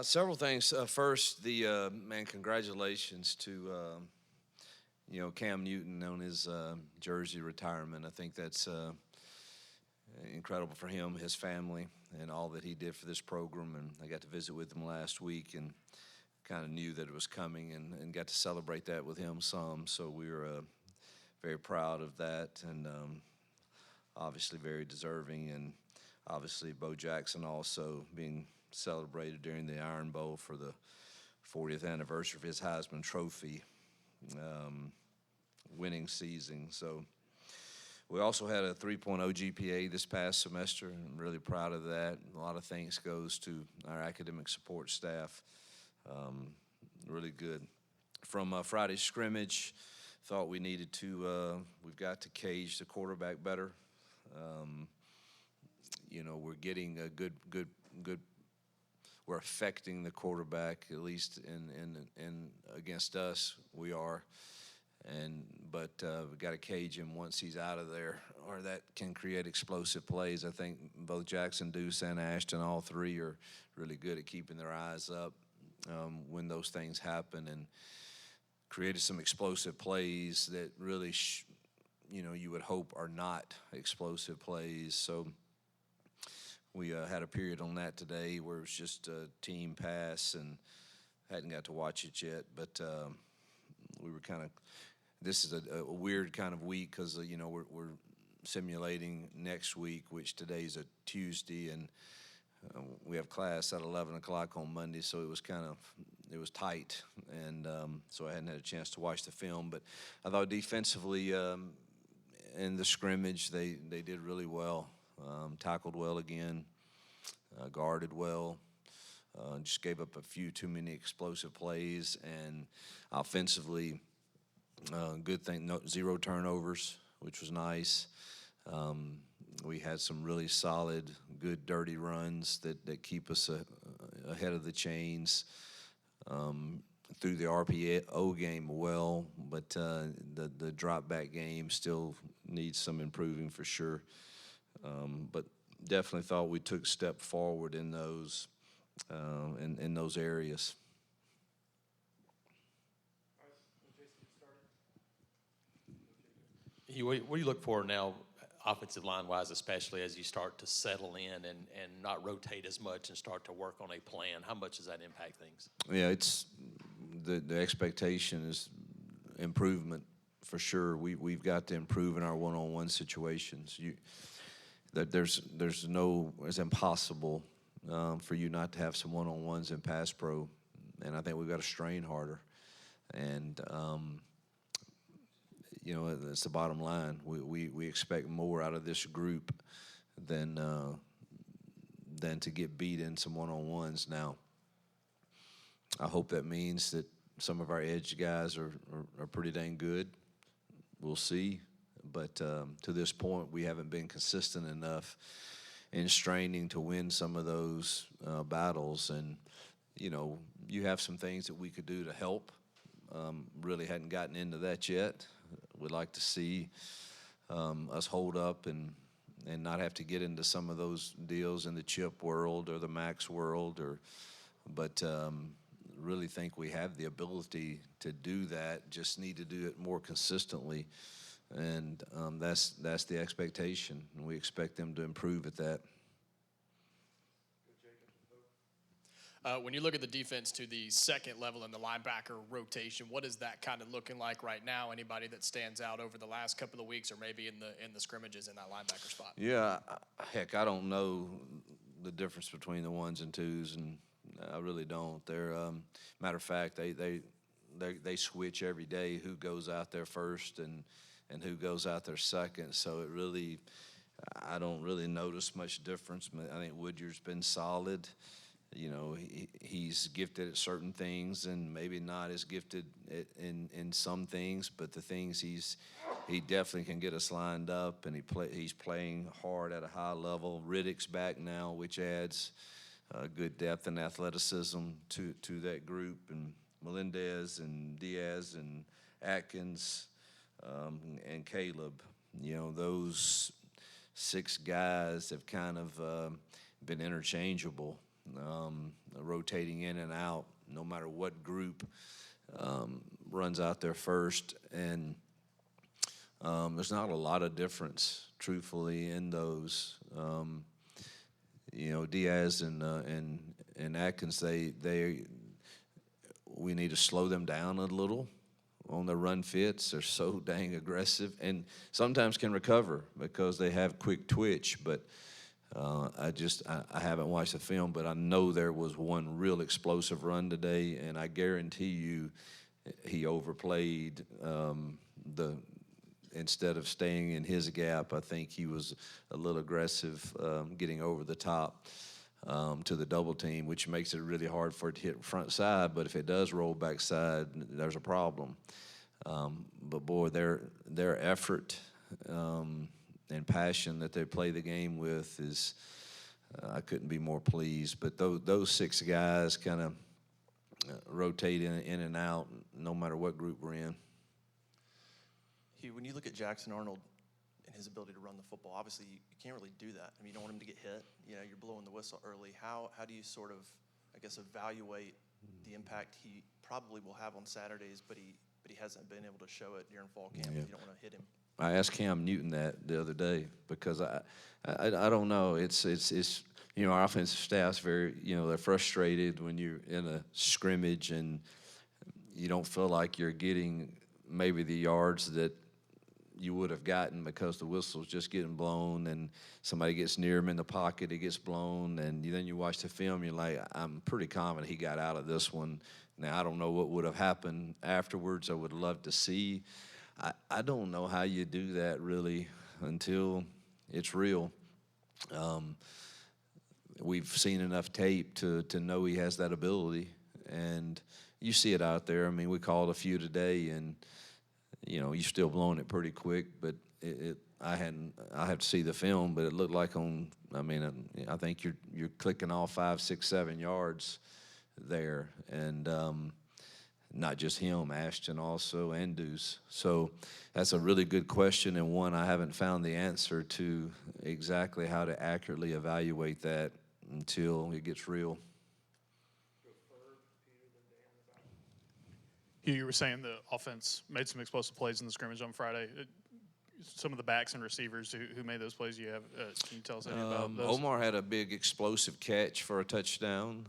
Several things. First, congratulations to Cam Newton on his jersey retirement. I think that's incredible for him, his family, and all that he did for this program. And I got to visit with him last week and kind of knew that it was coming and got to celebrate that with him some. So we were very proud of that and obviously very deserving. And obviously, Bo Jackson also being celebrated during the Iron Bowl for the 40th anniversary of his Heisman Trophy um, winning season. So we also had a 3.0 GPA this past semester. I'm really proud of that. A lot of thanks goes to our academic support staff. Um, really good. From Friday's scrimmage, thought we needed to. We've got to cage the quarterback better. Um, we're getting a good. We're affecting the quarterback at least in against us. We are, but we got to cage him once he's out of there, or that can create explosive plays. I think both Jackson, Deuce, and Ashton, all three, are really good at keeping their eyes up when those things happen, and created some explosive plays that really, you would hope are not explosive plays. So we had a period on that today where it was just a team pass and hadn't got to watch it yet, but we were kind of. This is a weird kind of week because we're simulating next week, which today's a Tuesday, and we have class at 11 o'clock on Monday, so it was tight, and so I hadn't had a chance to watch the film. But I thought defensively in the scrimmage they did really well, tackled well again, guarded well. Just gave up a few too many explosive plays, and offensively, good thing, no, 0 turnovers, which was nice. We had some really solid, good, dirty runs that keep us ahead of the chains. Through the RPO game well, but the drop back game still needs some improving for sure. But definitely thought we took a step forward in those in those areas. What do you look for now, offensive line wise, especially as you start to settle in and not rotate as much and start to work on a plan? How much does that impact things? Yeah, it's the expectation is improvement for sure. We've got to improve in our one-on-one situations. It's impossible for you not to have some one-on-ones in pass pro, and I think we've got to strain harder. And that's the bottom line. We expect more out of this group than to get beat in some one-on-ones. Now, I hope that means that some of our edge guys are pretty dang good. We'll see. But to this point, we haven't been consistent enough in straining to win some of those battles. And, you have some things that we could do to help. Really hadn't gotten into that yet. Would like to see us hold up and not have to get into some of those deals in the chip world or the max world, but really think we have the ability to do that. Just need to do it more consistently, and that's the expectation. And we expect them to improve at that. When you look at the defense to the second level in the linebacker rotation, what is that kind of looking like right now? Anybody that stands out over the last couple of weeks, or maybe in the scrimmages in that linebacker spot? Yeah, heck, I don't know the difference between the ones and twos, and I really don't. They're matter of fact, they switch every day who goes out there first and who goes out there second. So I don't really notice much difference. I think Woodyard's been solid. He's gifted at certain things and maybe not as gifted in some things, but the things he definitely can get us lined up, and he's playing hard at a high level. Riddick's back now, which adds good depth and athleticism to that group, and Melendez and Diaz and Atkins and Caleb. Those 6 guys have kind of been interchangeable. rotating in and out, no matter what group runs out there first. And there's not a lot of difference, truthfully, in those. Diaz and Atkins, we need to slow them down a little on the run fits. They're so dang aggressive and sometimes can recover because they have quick twitch. But I haven't watched the film, but I know there was one real explosive run today, and I guarantee you he overplayed instead of staying in his gap. I think he was a little aggressive getting over the top to the double team, which makes it really hard for it to hit front side. But if it does roll backside, there's a problem. But boy, their effort and passion that they play the game with is I couldn't be more pleased. But those six guys kind of rotate in and out no matter what group we're in. Hugh, when you look at Jackson Arnold and his ability to run the football, obviously you can't really do that. I mean, you don't want him to get hit. You're blowing the whistle early. How do you sort of, I guess, evaluate the impact he probably will have on Saturdays, but he hasn't been able to show it during fall camp? Yeah. You don't want to hit him. I asked Cam Newton that the other day because I don't know. It's our offensive staff's very, they're frustrated when you're in a scrimmage and you don't feel like you're getting maybe the yards that you would have gotten because the whistle's just getting blown and somebody gets near him in the pocket, it gets blown, and then you watch the film, you're like, I'm pretty confident he got out of this one. Now, I don't know what would have happened afterwards. I would love to see. I don't know how you do that really until it's real. We've seen enough tape to know he has that ability, and you see it out there. I mean, we called a few today, and you're still blowing it pretty quick, but I have to see the film, but it looked like I think you're clicking off 5, 6, 7 yards there, and not just him, Ashton also, and Deuce. So that's a really good question, and one I haven't found the answer to exactly how to accurately evaluate that until it gets real. Hugh, you were saying the offense made some explosive plays in the scrimmage on Friday. Some of the backs and receivers who made those plays, can you tell us anything about those? Omar had a big explosive catch for a touchdown,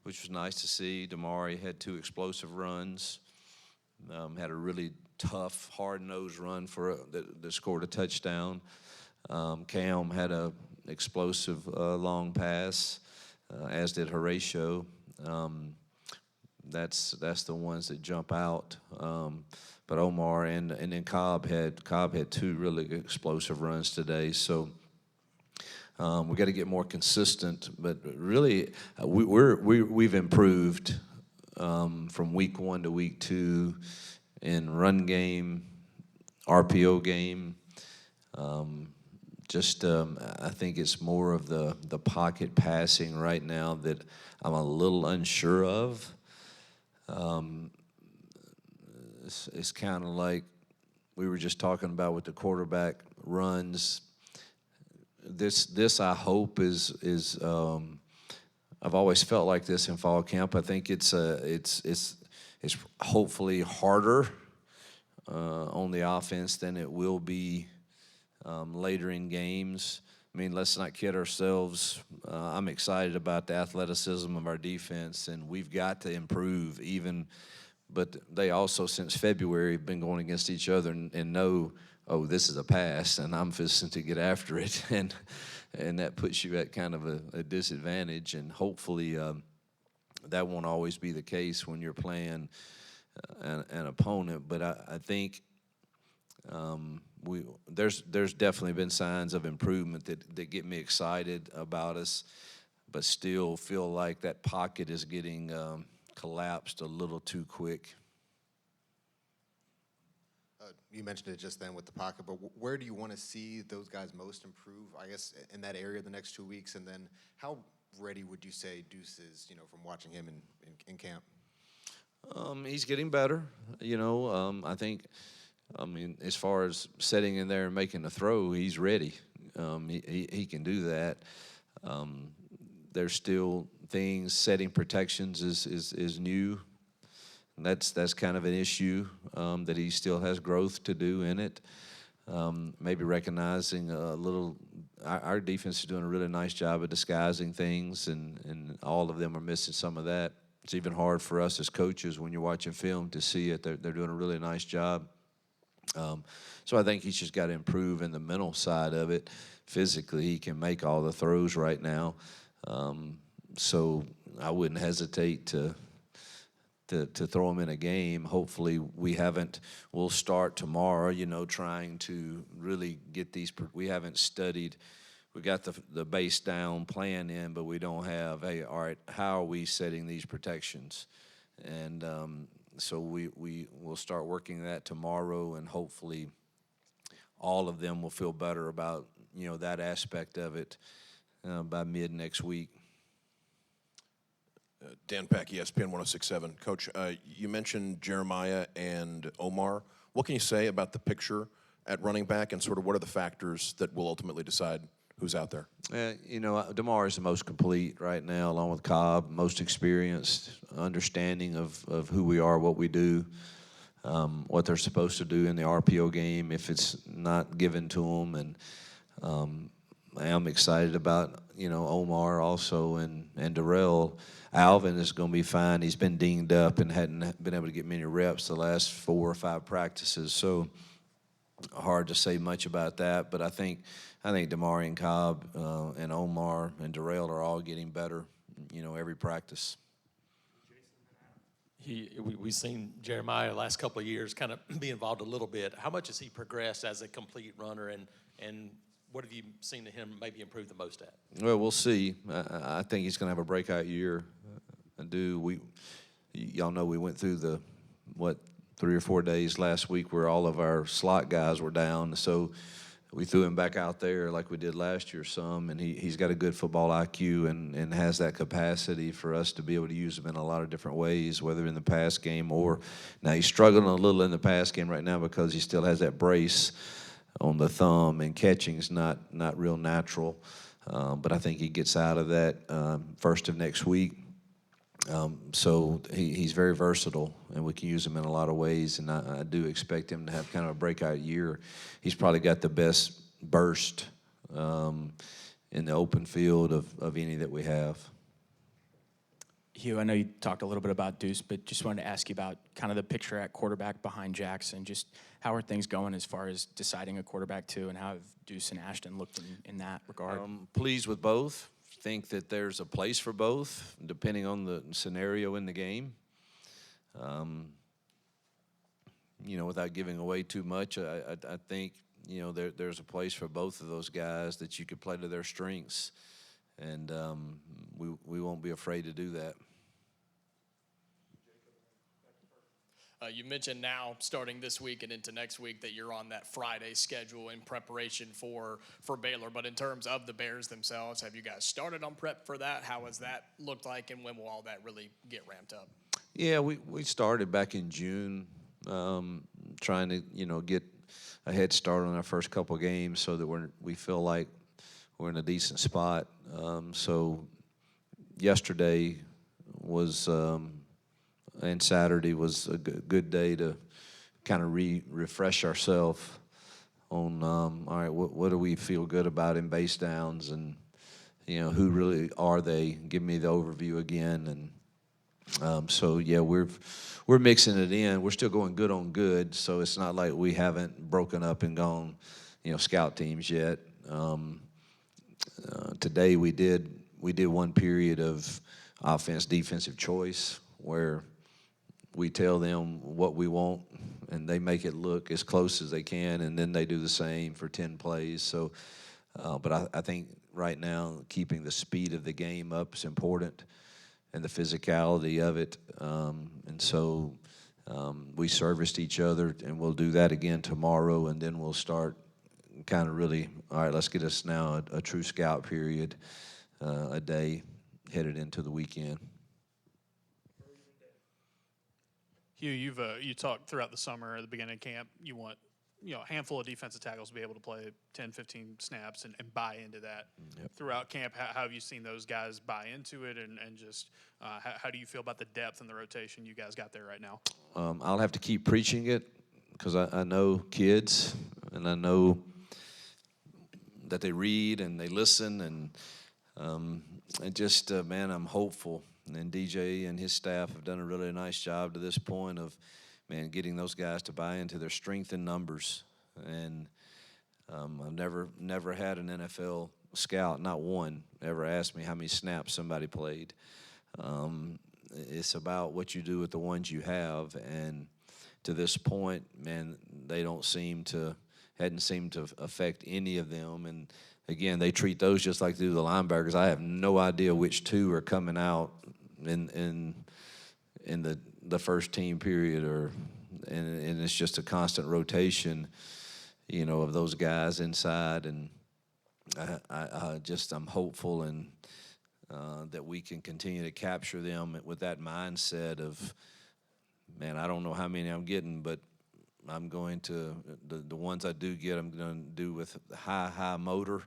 which was nice to see. Damari had 2 explosive runs, had a really tough, hard-nosed run that scored a touchdown. Cam had a explosive long pass, as did Horatio. That's the ones that jump out. But Omar and then Cobb had 2 really explosive runs today. So we got to get more consistent. But really, we've improved from week 1 to week 2 in run game, RPO game. I think it's more of the pocket passing right now that I'm a little unsure of. It's kind of like we were just talking about with the quarterback runs. This I hope is I've always felt like this in fall camp. I think it's hopefully harder on the offense than it will be later in games. I mean, let's not kid ourselves. I'm excited about the athleticism of our defense, and we've got to improve even. But they also, since February, have been going against each other and know, oh, this is a pass, and I'm fixing to get after it. And that puts you at kind of a disadvantage. And hopefully that won't always be the case when you're playing an opponent. But I think there's definitely been signs of improvement that get me excited about us, but still feel like that pocket is getting collapsed a little too quick. You mentioned it just then with the pocket, but where do you want to see those guys most improve, I guess, in that area the next 2 weeks? And then how ready would you say Deuce is, from watching him in camp? He's getting better. I think, as far as setting in there and making a throw, he's ready. He can do that. There's still things. Setting protections is new. That's kind of an issue that he still has growth to do in it. Maybe recognizing a little. Our defense is doing a really nice job of disguising things, and all of them are missing some of that. It's even hard for us as coaches when you're watching film to see it. They're doing a really nice job. So I think he's just got to improve in the mental side of it. Physically, he can make all the throws right now. So I wouldn't hesitate to throw him in a game. Hopefully we'll start tomorrow, trying to really get these. We haven't studied. We got the base down plan in, but we don't have, hey, all right, how are we setting these protections? And so we'll start working that tomorrow, and hopefully all of them will feel better about, that aspect of it by mid next week. Dan Pack, ESPN 106.7. Coach, you mentioned Jeremiah and Omar. What can you say about the picture at running back, and sort of what are the factors that will ultimately decide who's out there? DeMar is the most complete right now, along with Cobb, most experienced, understanding of who we are, what we do, what they're supposed to do in the RPO game if it's not given to them. And I am excited about, Omar also and Darrell. Alvin is going to be fine. He's been dinged up and hadn't been able to get many reps the last 4 or 5 practices. So hard to say much about that. But I think Damarian Cobb and Omar and Darrell are all getting better, every practice. We've seen Jeremiah the last couple of years kind of be involved a little bit. How much has he progressed as a complete runner, and what have you seen to him maybe improve the most at? Well, we'll see. I think he's going to have a breakout year. Y'all know we went through 3 or 4 days last week where all of our slot guys were down. So we threw him back out there like we did last year some, and he's got a good football IQ and has that capacity for us to be able to use him in a lot of different ways, whether in the pass game or now he's struggling a little in the pass game right now because he still has that brace on the thumb, and catching's not real natural. But I think he gets out of that first of next week. So he's very versatile, and we can use him in a lot of ways, and I do expect him to have kind of a breakout year. He's probably got the best burst in the open field of any that we have. Hugh, I know you talked a little bit about Deuce, but just wanted to ask you about kind of the picture at quarterback behind Jackson. Just how are things going as far as deciding a quarterback too, and how have Deuce and Ashton looked in that regard? Pleased with both. Think that there's a place for both, depending on the scenario in the game. Without giving away too much, I think, there's a place for both of those guys that you could play to their strengths, and we won't be afraid to do that. You mentioned now, starting this week and into next week, that you're on that Friday schedule in preparation for Baylor. But in terms of the Bears themselves, have you guys started on prep for that? How has that looked like, and when will all that really get ramped up? Yeah, we started back in June, trying to get a head start on our first couple games so that we feel like we're in a decent spot. So yesterday was. And Saturday was a good day to kind of refresh ourselves on, all right, what do we feel good about in base downs, and, who really are they? Give me the overview again. And so, yeah, we're mixing it in. We're still going good on good, so it's not like we haven't broken up and gone, scout teams yet. Today we did one period of offense-defensive choice where we tell them what we want, and they make it look as close as they can, and then they do the same for 10 plays. So, but I think right now keeping the speed of the game up is important, and the physicality of it. And so we serviced each other, and we'll do that again tomorrow, and then we'll start kind of really, all right, let's get us now a true scout period, a day headed into the weekend. Hugh, you talked throughout the summer at the beginning of camp. You want handful of defensive tackles be able to play 10, 15 snaps and buy into that throughout camp. How have you seen those guys buy into it, and just how do you feel about the depth and the rotation you guys got there right now? I'll have to keep preaching it because I know kids, and I know that they read and they listen, and just, man, I'm hopeful. And DJ and his staff have done a really nice job to this point of, man, getting those guys to buy into their strength in numbers. And I've never had an NFL scout, not one, ever asked me how many snaps somebody played. It's about what you do with the ones you have. And to this point, man, they hadn't seemed to affect any of them. And again, they treat those just like they do the linebackers. I have no idea which two are coming out in the first team period, and it's just a constant rotation, of those guys inside. And I'm hopeful and that we can continue to capture them with that mindset of, man, I don't know how many I'm getting, but I'm going to, the ones I do get, I'm going to do with high motor,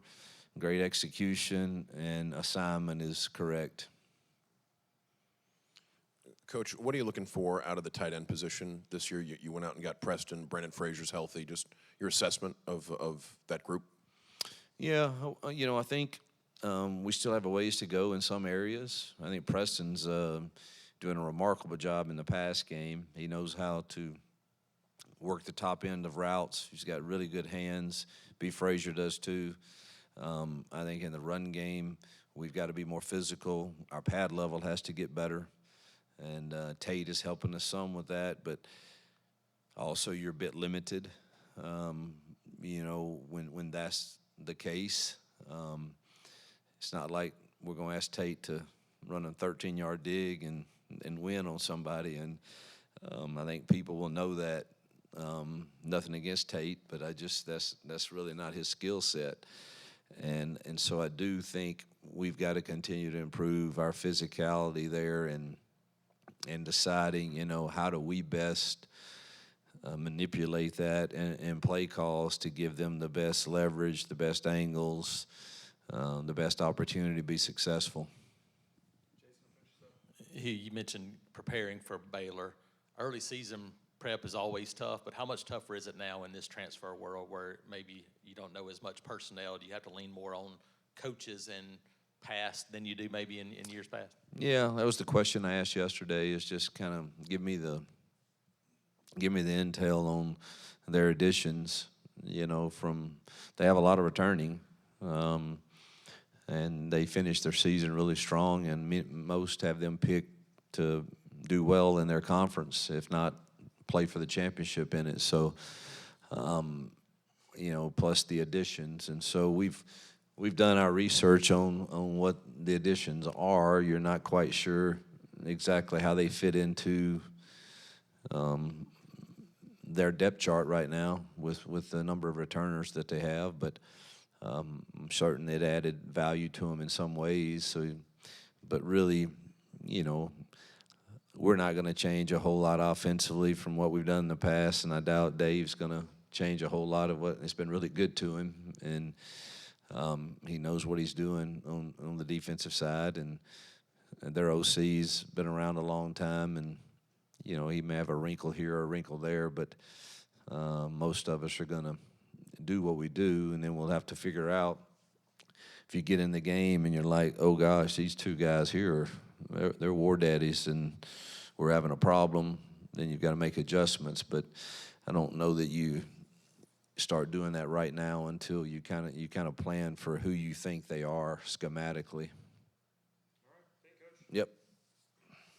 great execution, and assignment is correct. Coach, what are you looking for out of the tight end position this year? You went out and got Preston, Brandon Fraser's healthy. Just your assessment of that group? Yeah, I think we still have a ways to go in some areas. I think Preston's doing a remarkable job in the pass game. He knows how to work the top end of routes. He's got really good hands. B. Frazier does too. I think in the run game, we've got to be more physical. Our pad level has to get better. And Tate is helping us some with that, but also you're a bit limited, when that's the case. It's not like we're going to ask Tate to run a 13-yard dig and win on somebody. And I think people will know that. Nothing against Tate, but that's really not his skill set. And so I do think we've got to continue to improve our physicality there and deciding, how do we best manipulate that and play calls to give them the best leverage, the best angles, the best opportunity to be successful. You mentioned preparing for Baylor. Early season prep is always tough, but how much tougher is it now in this transfer world where maybe you don't know as much personnel? Do you have to lean more on coaches and past than you do maybe in years past? Yeah, that was the question I asked yesterday, is just kind of give me the intel on their additions, they have a lot of returning, and they finished their season really strong, and most have them picked to do well in their conference, if not play for the championship in it. So, plus the additions. And so we've done our research on what the additions are. You're not quite sure exactly how they fit into their depth chart right now with the number of returners that they have, but I'm certain it added value to them in some ways. So, but really, we're not going to change a whole lot offensively from what we've done in the past, and I doubt Dave's going to change a whole lot of what it's been really good to him, and he knows what he's doing on the defensive side, and their OC's been around a long time, and he may have a wrinkle here or a wrinkle there, but most of us are going to do what we do, and then we'll have to figure out if you get in the game and you're like, oh gosh, these two guys here, they're war daddies, and we're having a problem, then you've got to make adjustments. But I don't know that you start doing that right now until you kind of plan for who you think they are schematically. All right. Hey, Coach. Yep.